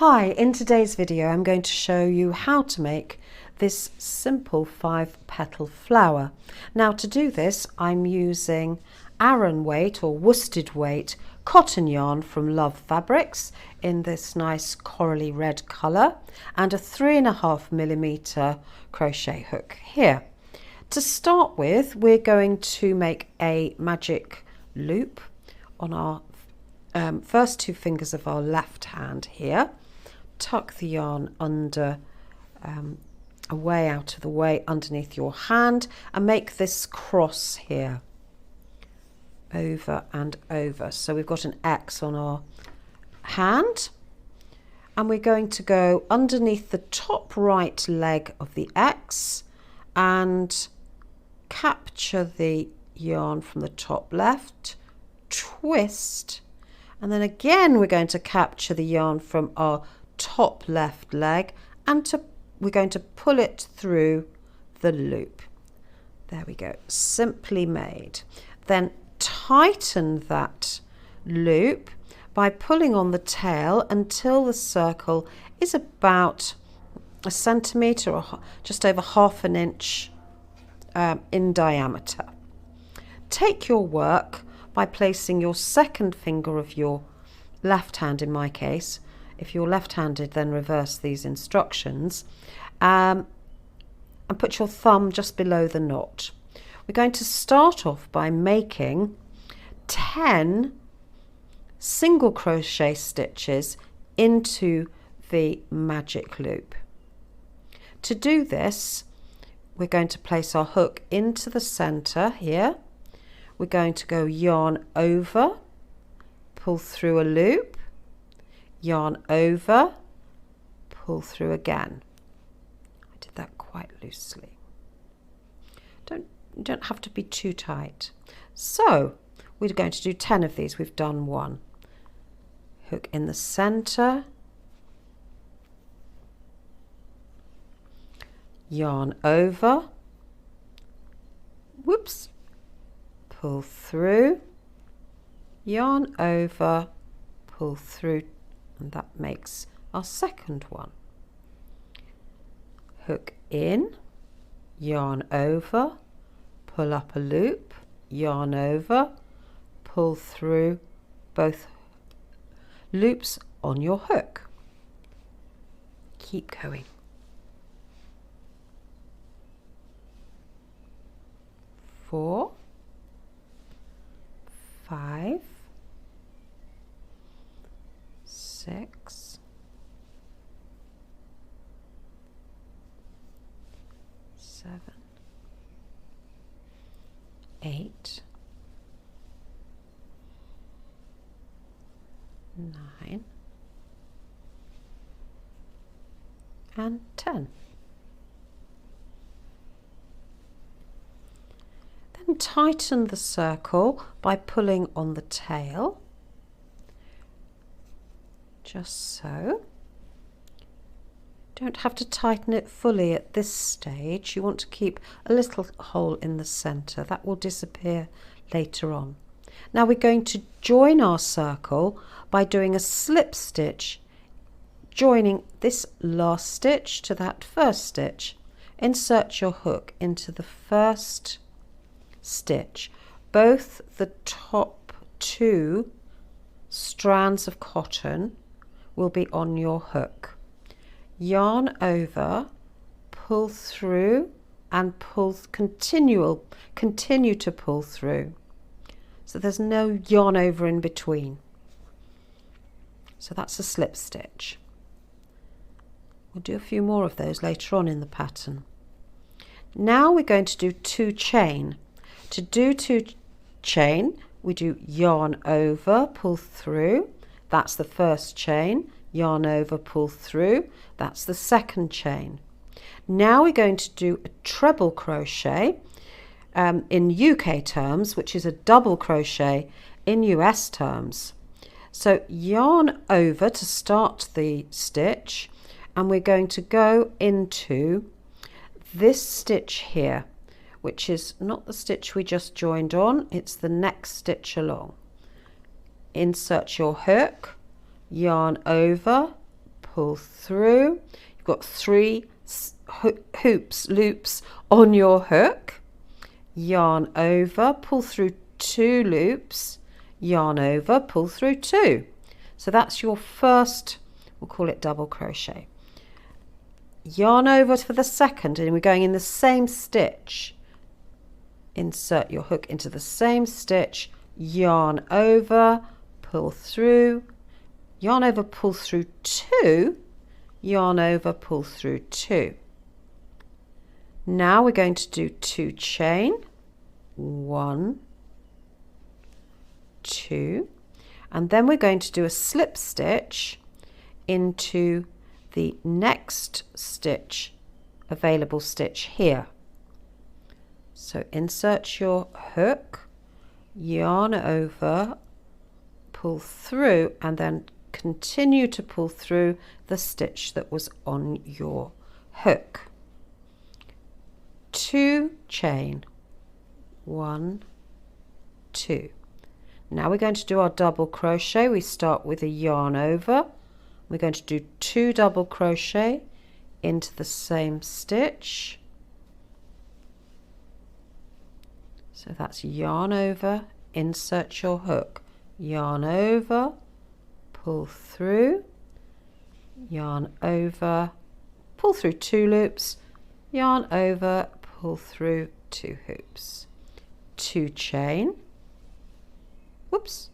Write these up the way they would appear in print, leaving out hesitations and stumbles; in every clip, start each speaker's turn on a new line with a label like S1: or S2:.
S1: Hi, in today's video I'm going to show you how to make this simple 5-petal flower. Now to do this I'm using aran weight or worsted weight cotton yarn from Love Fabrics in this nice corally red colour and a 3.5mm crochet hook here. To start with, we're going to make a magic loop on our first two fingers of our left hand here. Tuck the yarn under, away out of the way underneath your hand and make this cross here, over and over. So we've got an X on our hand and we're going to go underneath the top right leg of the X and capture the yarn from the top left, twist, and then again we're going to capture the yarn from our top left leg and we're going to pull it through the loop. There we go, simply made. Then tighten that loop by pulling on the tail until the circle is about 1 centimetre or just over 1/2 inch in diameter. Take your work by placing your second finger of your left hand, in my case. If you're left-handed, then reverse these instructions and put your thumb just below the knot. We're going to start off by making 10 single crochet stitches into the magic loop. To do this, we're going to place our hook into the center here. We're going to go yarn over, pull through a loop, yarn over, pull through again. I did that quite loosely. You don't have to be too tight. So we're going to do 10 of these. We've done 1. Hook in the center, yarn over, whoops, pull through, yarn over, pull through, and that makes our second one. Hook in, yarn over, pull up a loop, yarn over, pull through both loops on your hook. Keep going. 4, 5, 6, 7, 8, 9, and 10. Then tighten the circle by pulling on the tail, just so. Don't have to tighten it fully at this stage. You want to keep a little hole in the center. That will disappear later on. Now we're going to join our circle by doing a slip stitch, joining this last stitch to that first stitch. Insert your hook into the first stitch. Both the top 2 strands of cotton will be on your hook. Yarn over, pull through and continue to pull through. So there's no yarn over in between. So that's a slip stitch. We'll do a few more of those later on in the pattern. Now we're going to do 2 chain. To do 2 chain, we do yarn over, pull through. That's the first chain. Yarn over, pull through. That's the second chain. Now we're going to do a treble crochet in UK terms, which is a double crochet in US terms. So yarn over to start the stitch, and we're going to go into this stitch here, which is not the stitch we just joined on, it's the next stitch along. Insert your hook, yarn over, pull through. You've got 3 loops on your hook. Yarn over, pull through 2 loops, yarn over, pull through 2. So that's your first, we'll call it double crochet. Yarn over for the second, and we're going in the same stitch. Insert your hook into the same stitch, yarn over, pull through, yarn over, pull through 2, yarn over, pull through 2. Now we're going to do 2 chain, 1, 2, and then we're going to do a slip stitch into the next stitch, available stitch here. So insert your hook, yarn over, pull through, and then continue to pull through the stitch that was on your hook. 2 chain, 1, 2. Now we're going to do our double crochet. We start with a yarn over. We're going to do 2 double crochet into the same stitch. So that's yarn over, insert your hook, yarn over, pull through, yarn over, pull through 2 loops, yarn over, pull through 2 hoops, 2 chain, whoops,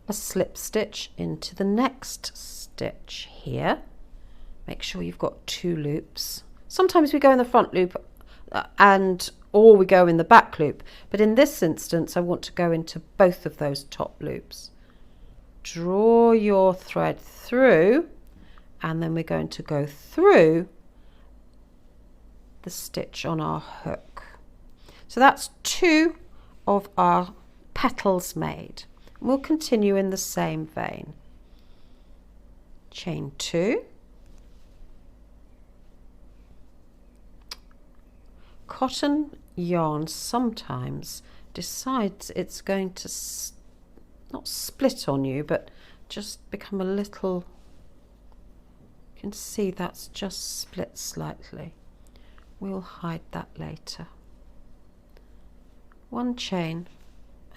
S1: a slip stitch into the next stitch here. Make sure you've got 2 loops. Sometimes we go in the front loop or we go in the back loop, but in this instance I want to go into both of those top loops. Draw your thread through, and then we're going to go through the stitch on our hook. So that's 2 of our petals made. We'll continue in the same vein. Chain 2, cotton yarn sometimes decides it's going to not split on you, but just become a little, you can see that's just split slightly. We'll hide that later. 1 chain,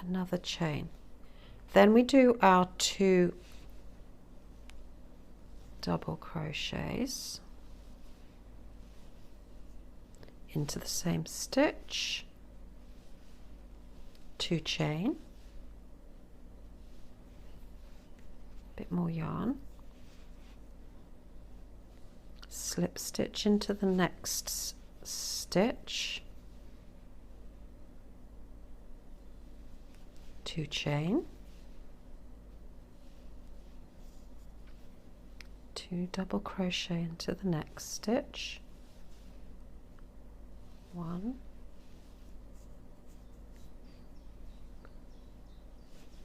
S1: another chain. Then we do our 2 double crochets into the same stitch, 2 chain, bit more yarn, slip stitch into the next stitch, 2 chain, 2 double crochet into the next stitch, 1,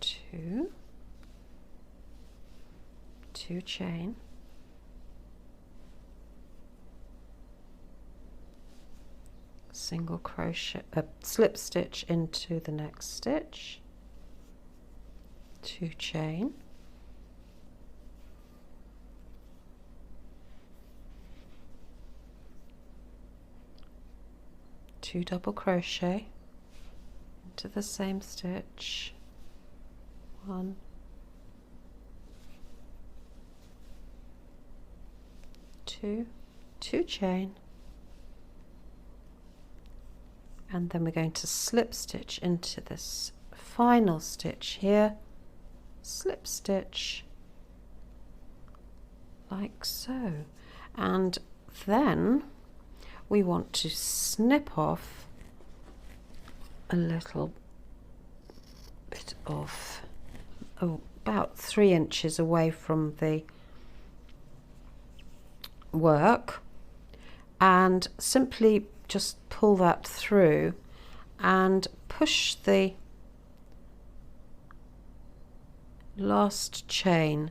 S1: 2, 2 chain, single crochet, slip stitch into the next stitch, 2 chain, two double crochet into the same stitch, 1, 2, 2 chain, and then we're going to slip stitch into this final stitch here, slip stitch like so, and then we want to snip off a little bit of, about 3 inches away from the work, and simply just pull that through and push the last chain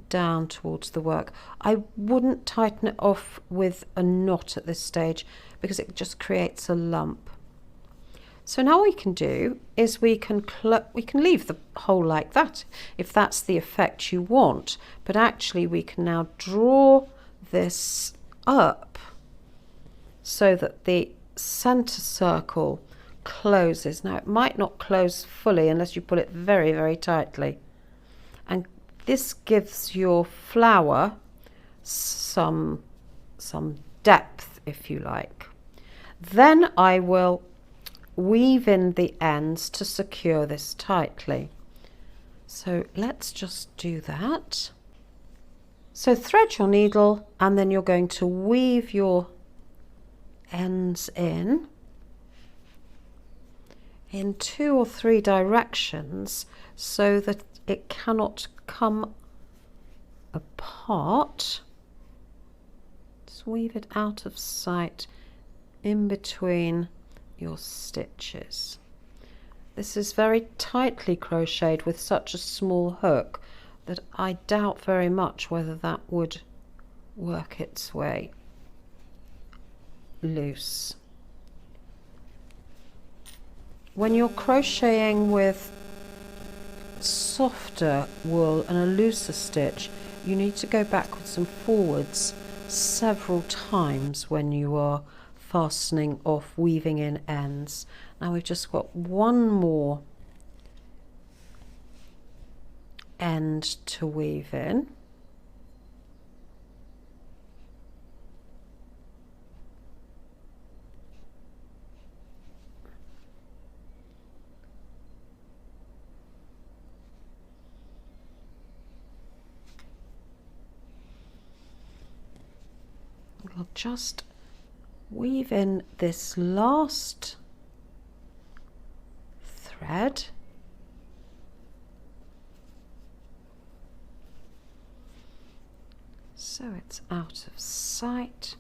S1: down towards the work. I wouldn't tighten it off with a knot at this stage because it just creates a lump. So now what we can do is we can leave the hole like that if that's the effect you want, but actually we can now draw this up so that the center circle closes. Now it might not close fully unless you pull it very, very tightly, and this gives your flower some depth, if you like. Then I will weave in the ends to secure this tightly. So let's just do that. So thread your needle and then you're going to weave your ends in 2 or 3 directions so that it cannot come apart. Just weave it out of sight in between your stitches. This is very tightly crocheted with such a small hook that I doubt very much whether that would work its way loose. When you're crocheting with softer wool and a looser stitch, you need to go backwards and forwards several times when you are fastening off, weaving in ends. Now we've just got one more end to weave in. We'll just weave in this last thread so it's out of sight.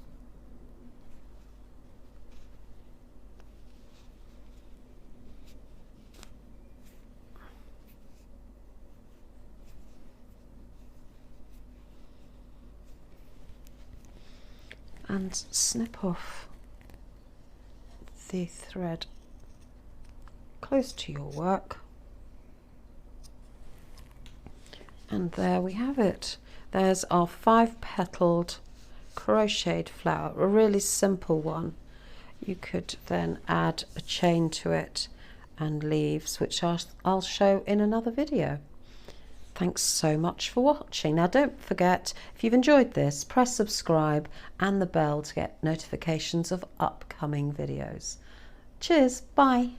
S1: And snip off the thread close to your work, and there we have it. There's our 5-petaled crocheted flower, a really simple one. You could then add a chain to it and leaves, which I'll show in another video. Thanks so much for watching. Now don't forget, if you've enjoyed this, press subscribe and the bell to get notifications of upcoming videos. Cheers, bye.